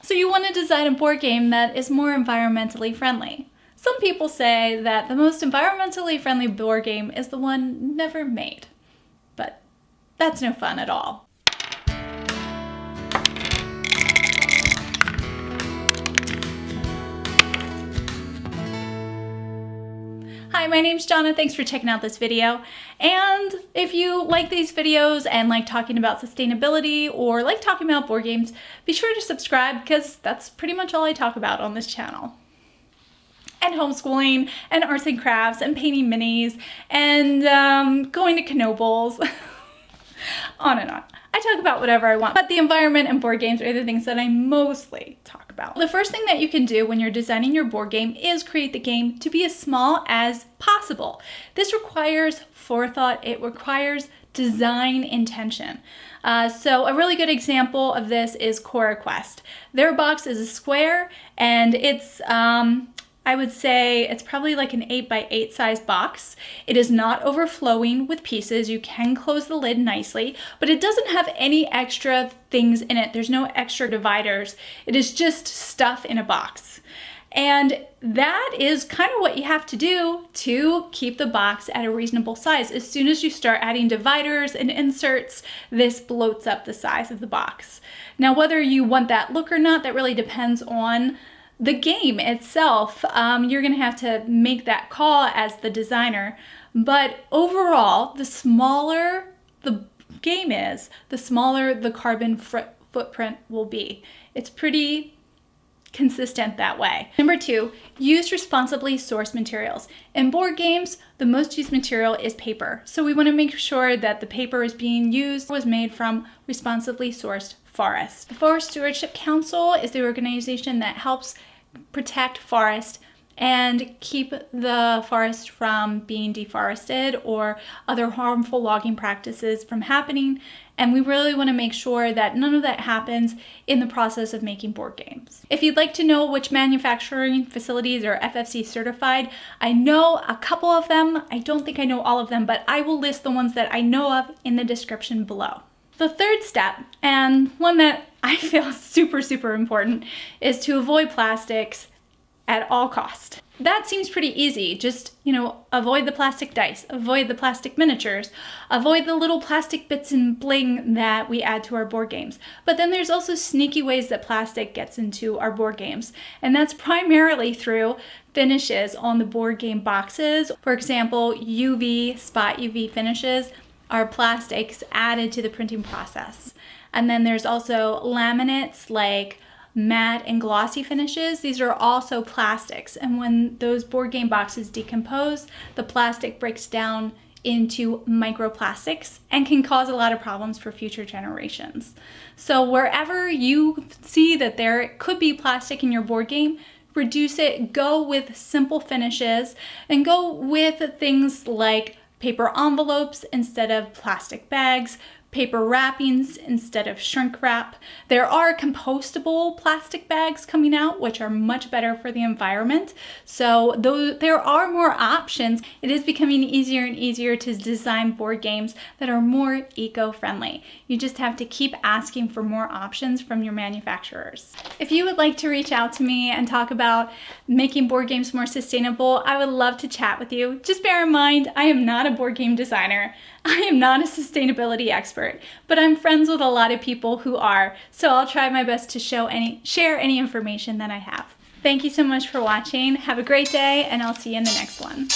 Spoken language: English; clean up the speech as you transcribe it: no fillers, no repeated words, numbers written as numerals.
So you want to design a board game that is more environmentally friendly. Some people say that the most environmentally friendly board game is the one never made. But that's no fun at all. Hi, my name's Jona. Thanks for checking out this video. And if you like these videos and like talking about sustainability or like talking about board games, be sure to subscribe because that's pretty much all I talk about on this channel. And homeschooling and arts and crafts and painting minis and going to Knobles, on and on. I talk about whatever I want, but the environment and board games are the things that I mostly talk about. The first thing that you can do when you're designing your board game is create the game to be as small as possible. This requires forethought, it requires design intention. So a really good example of this is Cora Quest. Their box is a square and it's I would say it's probably like an 8x8 size box. It is not overflowing with pieces. You can close the lid nicely, but it doesn't have any extra things in it. There's no extra dividers. It is just stuff in a box. And that is kind of what you have to do to keep the box at a reasonable size. As soon as you start adding dividers and inserts, this bloats up the size of the box. Now, whether you want that look or not, that really depends on the game itself. You're gonna have to make that call as the designer, but overall, the smaller the game is, the smaller the carbon footprint will be. It's pretty consistent that way. Number 2, use responsibly sourced materials. In board games, the most used material is paper. So we want to make sure that the paper is being used was made from responsibly sourced forest. The Forest Stewardship Council is the organization that helps protect forest and keep the forest from being deforested or other harmful logging practices from happening. And we really want to make sure that none of that happens in the process of making board games. If you'd like to know which manufacturing facilities are FFC certified, I know a couple of them. I don't think I know all of them, but I will list the ones that I know of in the description below. The third step, and one that I feel super important, is to avoid plastics at all cost. That seems pretty easy. Just, avoid the plastic dice, avoid the plastic miniatures, avoid the little plastic bits and bling that we add to our board games. But then there's also sneaky ways that plastic gets into our board games. And that's primarily through finishes on the board game boxes. For example, spot UV finishes are plastics added to the printing process. And then there's also laminates like matte and glossy finishes. These are also plastics. And when those board game boxes decompose, the plastic breaks down into microplastics and can cause a lot of problems for future generations. So wherever you see that there could be plastic in your board game, reduce it, go with simple finishes, and go with things like paper envelopes instead of plastic bags, paper wrappings instead of shrink wrap. There are compostable plastic bags coming out, which are much better for the environment. So though there are more options, it is becoming easier and easier to design board games that are more eco-friendly. You just have to keep asking for more options from your manufacturers. If you would like to reach out to me and talk about making board games more sustainable, I would love to chat with you. Just bear in mind, I am not a board game designer. I am not a sustainability expert, but I'm friends with a lot of people who are, so I'll try my best to share any information that I have. Thank you so much for watching. Have a great day, and I'll see you in the next one.